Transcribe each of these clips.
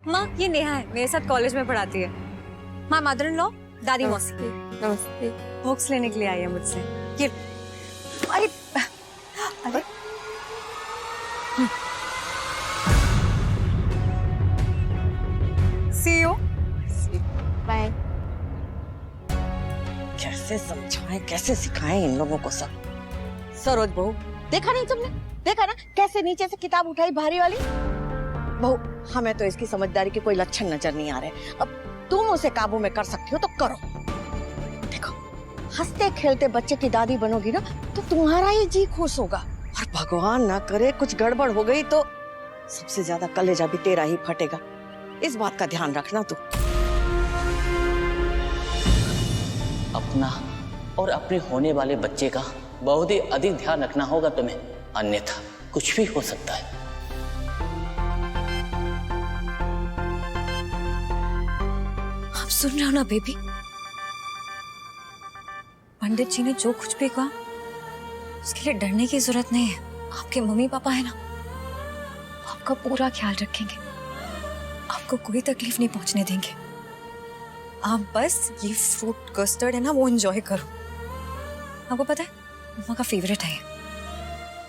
माँ ये नेहा है, मेरे साथ कॉलेज में पढ़ाती है। माँ मदर इन लॉ, दादी मौसी। नमस्ते। बुक्स लेने के लिए आई है मुझसे। ये अरे अरे सी यू। बाय। कैसे समझाएं, कैसे सिखाएं इन लोगों को सब। सरोज बहू, देखा नहीं तुमने? देखा ना कैसे नीचे से किताब उठाई भारी वाली। बहू, हमें तो इसकी समझदारी के कोई लक्षण नजर नहीं आ रहे। अब तुम उसे काबू में कर सकती हो तो करो। देखो, हंसते खेलते बच्चे की दादी बनोगी ना तो तुम्हारा ही जी खुश होगा। और भगवान ना करे कुछ गड़बड़ हो गई तो सबसे ज्यादा कलेजा भी तेरा ही फटेगा। इस बात का ध्यान रखना तू। अपना और अपने होने वाले बच्चे का बहुत ही अधिक ध्यान रखना होगा तुम्हें, अन्यथा कुछ भी हो सकता है। आप सुन रहे हो ना बेबी? पंडित जी ने जो कुछ भी कहा उसके लिए डरने की जरूरत नहीं है। आपके मम्मी पापा है ना, आपका पूरा ख्याल रखेंगे, आपको कोई तकलीफ नहीं पहुंचने देंगे। आप बस ये फ्रूट कस्टर्ड है ना वो एंजॉय करो। आपको पता है मम्मा का फेवरेट है।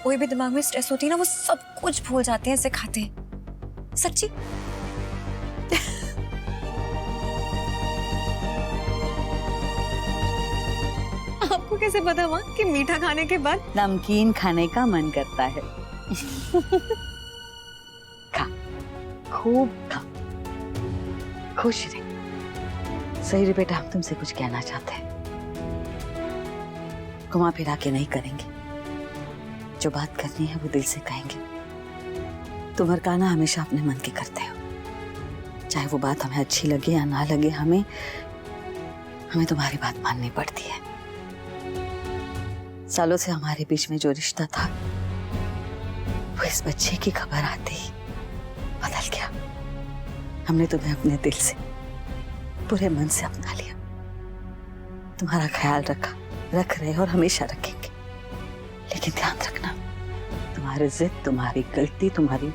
कोई भी दिमाग में स्ट्रेस होती है ना वो सब कुछ भूल जाते हैं इसे खाते हैं। सच्ची। आपको कैसे पता माँ कि मीठा खाने के बाद नमकीन खाने का मन करता है? खा, खूब खा, खुश रहे। सही रे बेटा, हम तुमसे कुछ कहना चाहते हैं। घुमा फिरा के नहीं करेंगे, जो बात करनी है वो दिल से कहेंगे। तुम हरकाना हमेशा अपने मन की करते हो, चाहे वो बात हमें अच्छी लगे या ना लगे, हमें तुम्हारी बात माननी पड़ती है। सालों से हमारे बीच में जो रिश्ता था वो इस बच्चे की खबर आते ही बदल गया। हमने तुम्हें अपने दिल से, पूरे मन से अपना लिया। तुम्हारा ख्याल रख रहे और हमेशा रखेंगे। लेकिन ध्यान रखना, तुम्हारी जिद, तुम्हारी गलती, तुम्हारी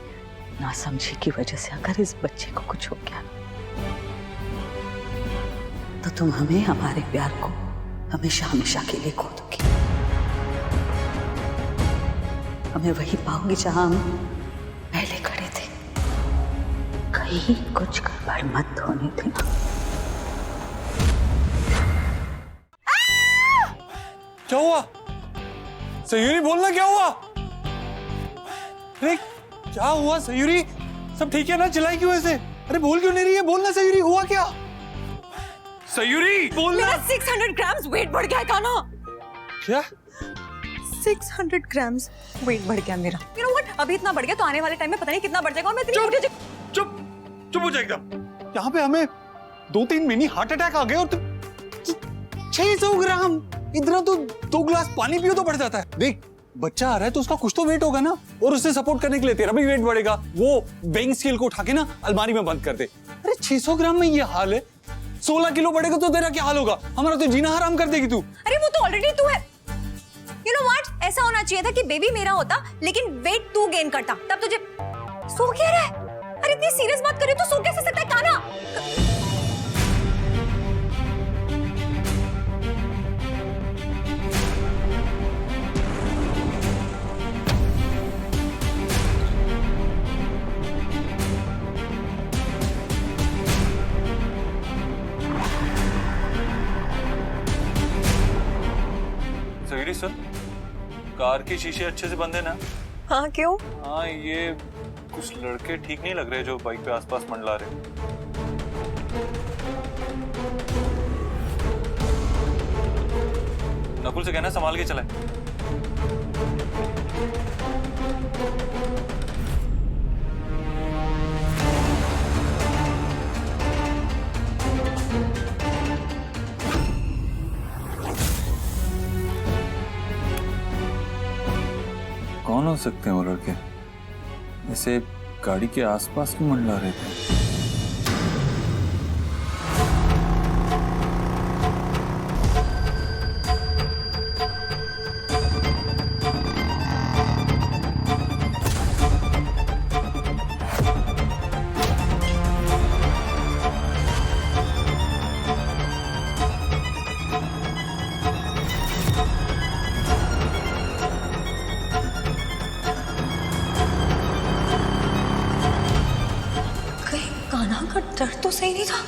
नासमझी की वजह से अगर इस बच्चे को कुछ हो गया तो तुम हमें, हमारे प्यार को हमेशा हमेशा के लिए खो दोगी। हमें वही पाओगी जहां हम पहले खड़े थे। कहीं कुछ गड़बड़ मत होने देना। क्या हुआ? सयूरी बोलना, क्या हुआ? अरे क्या हुआ सयूरी? सब ठीक है ना? चिल्लाई क्यों ऐसे? अरे बोल क्यों नहीं रही है? बोलना सयूरी, हुआ क्या? सयूरी बोलना। मेरा 600 ग्राम्स वेट बढ़ गया है कान्हा। क्या? 600 ग्राम्स वेट बढ़ गया मेरा। You know what? अभी इतना बढ़ गया तो आने वाले टाइम में पता नहीं कितना बढ़ जाएगा। और मैं इतनी मोटी चुप हो जा एकदम। यहाँ पे हमें 2-3 मिनी हार्ट अटैक आ गए और 600 ग्राम। इतना तो 2 गिलास पानी पियो तो बढ़ जाता है। देख, बच्चा आ रहा है तो उसका कुछ तो वेट होगा ना, और उससे सपोर्ट करने के लिए तेरा भी वेट बढ़ेगा। वो बेइंग स्केल को उठा के ना अलमारी में बंद कर दे। अरे 600 ग्राम में ये हाल है, 16 किलो बढ़ेगा तो तेरा क्या हाल होगा? हमारा तो जीना हराम कर देगी तू। अरे वो तो ऑलरेडी तू है। You know what? ऐसा होना चाहिए था कि बेबी मेरा होता लेकिन वेट तू गेन करता, तब तुझे। सो क्या रहा है? अरे इतनी सीरियस बात कर रही हो तो सो कैसे सकता है कान्हा? सयूरी सर, कार के शीशे अच्छे से बंद है ना? हाँ क्यों? हाँ, ये कुछ लड़के ठीक नहीं लग रहे जो बाइक पे आसपास मंडला रहे। नकुल से कहना संभाल के चलाए। कौन हो सकते हैं वो लड़के? ऐसे गाड़ी के आसपास क्यों मंडला रहे थे? कान्हा का दर्द तो सही नहीं था।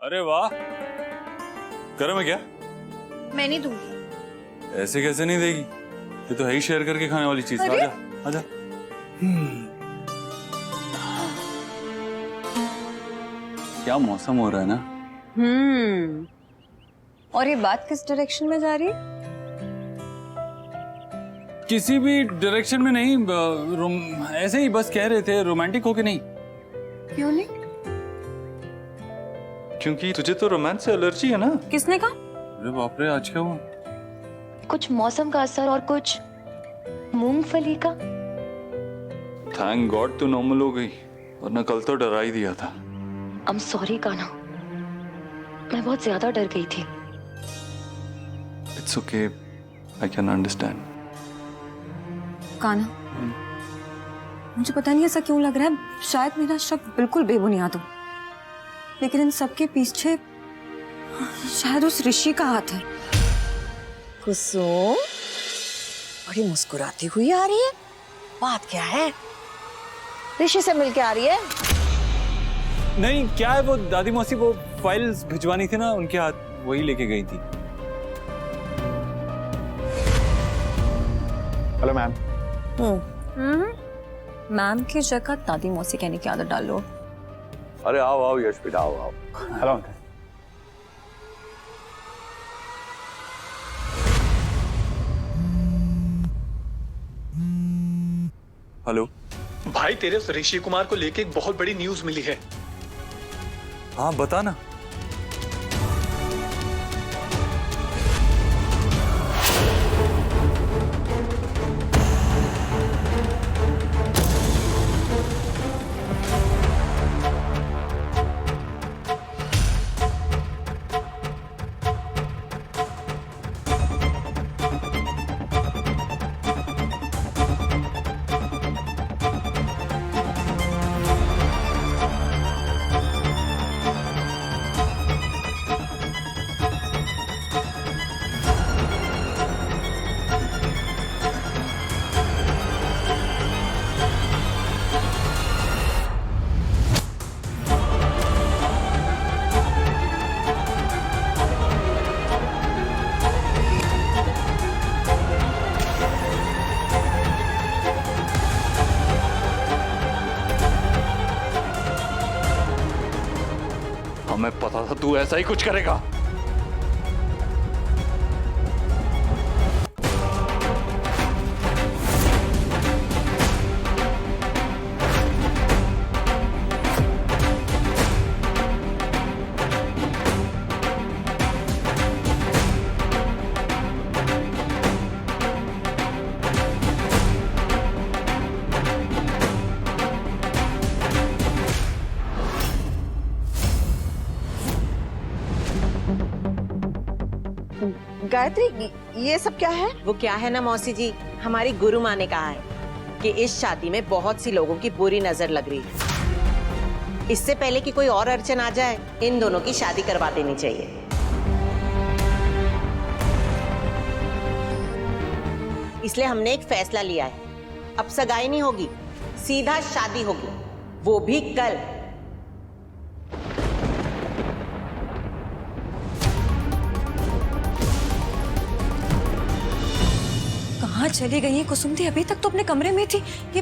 अरे वाह, गरम है क्या? मैं नहीं दूंगी। ऐसे कैसे नहीं देगी? ये तो है ही शेयर करके खाने वाली चीज। आजा आजा। क्या मौसम हो रहा है ना। और ये बात किस डायरेक्शन में जा रही है? किसी भी डायरेक्शन में नहीं, ऐसे ही बस कह रहे थे रोमांटिक हो के नहीं। क्यों नहीं? क्योंकि तुझे तो रोमांस से एलर्जी है ना। किसने कहा? अरे बाप रे, आज क्या हुआ? कुछ मौसम का असर और कुछ मूंगफली का। थैंक गॉड तू नॉर्मल हो गई, वरना कल तो डरा ही दिया था। I'm sorry कान्हा, मैं बहुत ज्यादा डर गई थी। It's okay, I can understand. Kanha, मुझे पता नहीं ऐसा क्यों लग रहा है, शायद मेरा शक बिल्कुल बेबुनियाद हो, लेकिन इन सबके पीछे शायद उस ऋषि का हाथ है। कुसुम बड़ी मुस्कुराती हुई आ रही है, बात क्या है? ऋषि से मिलके आ रही है? नहीं, क्या है वो दादी मौसी, वो फाइल्स भिजवानी थी ना उनके हाथ, वही लेके गई थी। Hello ma'am. मैम की जगह दादी मौसी कहने की आदत डाल लो। अरे आओ आओ यशप्रीत, आओ आओ। हेलो। हेलो भाई, तेरे उस ऋषि कुमार को लेके एक बहुत बड़ी न्यूज मिली है। हाँ बता ना। हमें पता था तू ऐसा ही कुछ करेगा। गायत्री, ये सब क्या है? वो क्या है ना मौसी जी, हमारी गुरु माँ ने कहा है कि इस शादी में बहुत सी लोगों की बुरी नजर लग रही है। इससे पहले कि कोई और अड़चन आ जाए, इन दोनों की शादी करवा देनी चाहिए। इसलिए हमने एक फैसला लिया है, अब सगाई नहीं होगी, सीधा शादी होगी, वो भी कल। कहाँ चली गई है कुसुम दी? अभी तक तो अपने कमरे में थी। ये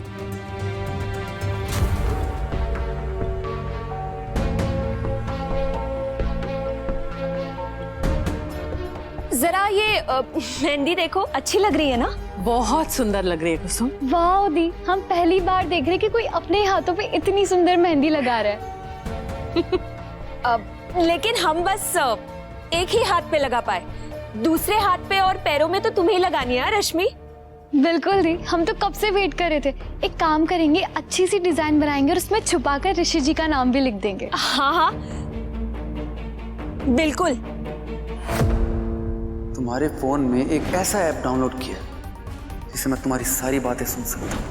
जरा ये मेहंदी देखो, अच्छी लग रही है ना? बहुत सुंदर लग रही है कुसुम। वाह दी, हम पहली बार देख रहे कि कोई अपने हाथों पे इतनी सुंदर मेहंदी लगा रहा है। लेकिन हम बस एक ही हाथ पे लगा पाए, दूसरे हाथ पे और पैरों में तो तुम्हें ही लगानी है रश्मि। बिल्कुल दी, हम तो कब से वेट कर रहे थे। एक काम करेंगे, अच्छी सी डिजाइन बनाएंगे और उसमें छुपाकर ऋषि जी का नाम भी लिख देंगे। हाँ हाँ बिल्कुल। तुम तुम्हारे फोन में एक ऐसा ऐप डाउनलोड किया जिससे मैं तुम्हारी सारी बातें सुन सकता हूँ।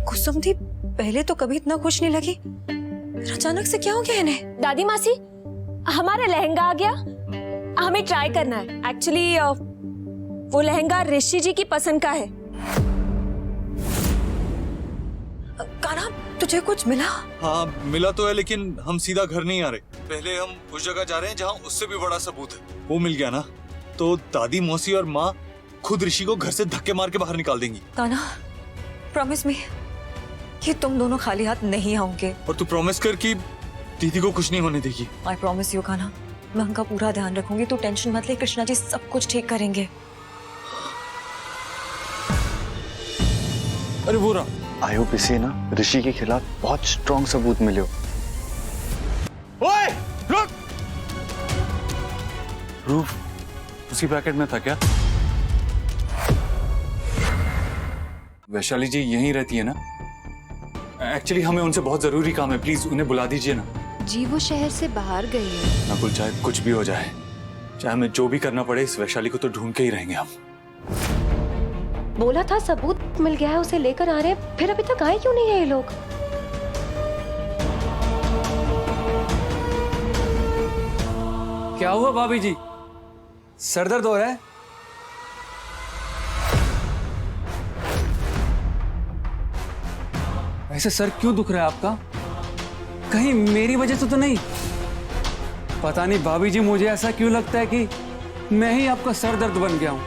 कुसुम दी पहले तो कभी इतना खुश नहीं लगी, फिर अचानक से क्या हो गया इन्हें? दादी मासी, हमारा लहंगा आ गया, हमें ट्राई करना है। एक्चुअली वो लहंगा ऋषि जी की पसंद का है। कान्हा, तुझे कुछ मिला? हाँ मिला तो है, लेकिन हम सीधा घर नहीं आ रहे। पहले हम उस जगह जा रहे हैं जहाँ उससे भी बड़ा सबूत है। वो मिल गया ना तो दादी, मौसी और माँ खुद ऋषि को घर से धक्के मार के बाहर निकाल देंगी। कान्हा, प्रॉमिस मी कि तुम दोनों खाली हाथ नहीं आओगे। और तू प्रॉमिस कर कि दीदी को कुछ नहीं होने देगी। आई प्रॉमिस यू कान्हा, मैं उनका पूरा ध्यान रखूंगी। तू टेंशन मत ले, कृष्णा जी सब कुछ ठीक करेंगे। अरे वो रहा। आई होप इसे ना ऋषि के खिलाफ बहुत स्ट्रॉन्ग सबूत मिले हो। ओए, रुक! रूफ उसी पैकेट में था क्या? वैशाली जी यहीं रहती है ना? एक्चुअली हमें उनसे बहुत जरूरी काम है, प्लीज उन्हें बुला दीजिए ना। जी वो शहर से बाहर गई है। नकुल, चाहे कुछ भी हो जाए, चाहे हमें जो भी करना पड़े, इस वैशाली को तो ढूंढ के ही रहेंगे हम। बोला था सबूत मिल गया है, उसे लेकर आ रहे हैं, फिर अभी तक आए क्यों नहीं है ये लोग? क्या हुआ भाभी जी, सर दर्द हो रहा है? ऐसे सर क्यों दुख रहा है आपका? कहीं मेरी वजह से तो नहीं? पता नहीं भाभी जी, मुझे ऐसा क्यों लगता है कि मैं ही आपका सर दर्द बन गया हूं।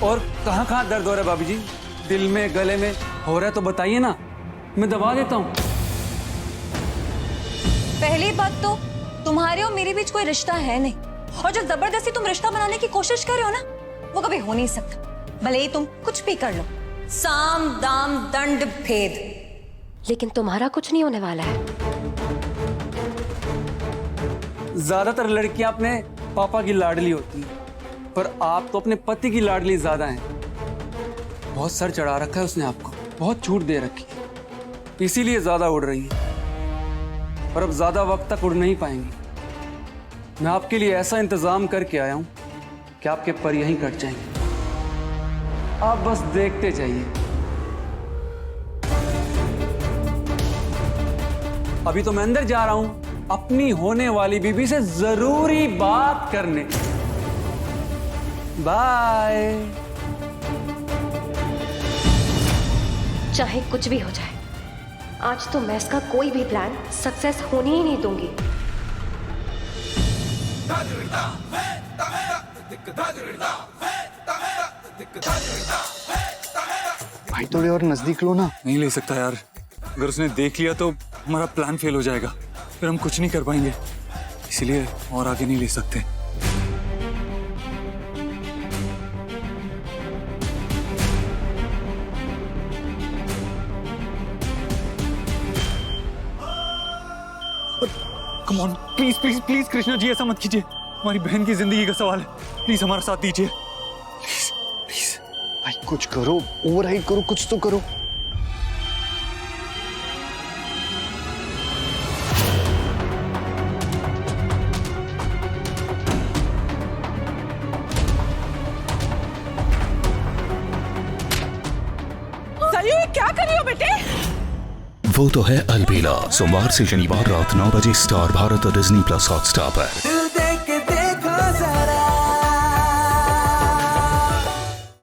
और कहां कहां दर्द हो रहा है भाभी जी? दिल में, गले में हो रहा है तो बताइए ना, मैं दबा देता हूं। पहली बात तो तुम्हारे और मेरे बीच कोई रिश्ता है नहीं, और जो जबरदस्ती तुम रिश्ता बनाने की कोशिश कर रहे हो ना, वो कभी हो नहीं सकता, भले ही तुम कुछ भी कर लो। साम दाम दंड भेद। लेकिन तुम्हारा कुछ नहीं होने वाला है। ज्यादातर लड़कियां अपने पापा की लाडली होती हैं, पर आप तो अपने पति की लाडली ज्यादा हैं। बहुत सर चढ़ा रखा है उसने आपको, बहुत छूट दे रखी है, इसीलिए ज्यादा उड़ रही है, और अब ज्यादा वक्त तक उड़ नहीं पाएंगी। मैं आपके लिए ऐसा इंतजाम करके आया हूं कि आपके पर यहीं कट जाएंगे। आप बस देखते जाइए। अभी तो मैं अंदर जा रहा हूं अपनी होने वाली बीबी से जरूरी बात करने। बाय। चाहे कुछ भी हो जाए, आज तो मैं इसका कोई भी प्लान सक्सेस होने ही नहीं दूंगी। भाई थोड़ी और नजदीक लो ना। नहीं ले सकता यार, अगर उसने देख लिया तो हमारा प्लान फेल हो जाएगा, फिर हम कुछ नहीं कर पाएंगे, इसलिए और आगे नहीं ले सकते। Come on, please please please Krishna ji, ऐसा मत कीजिए, हमारी बहन की जिंदगी का सवाल है, प्लीज हमारा साथ दीजिए, प्लीज प्लीज। भाई कुछ करो, ओवरराइड करो, कुछ तो करो। क्या कर रही हो बेटे? वो तो है अलबेला, सोमवार से शनिवार रात 9 बजे स्टार भारत और डिज्नी प्लस हॉटस्टार पर।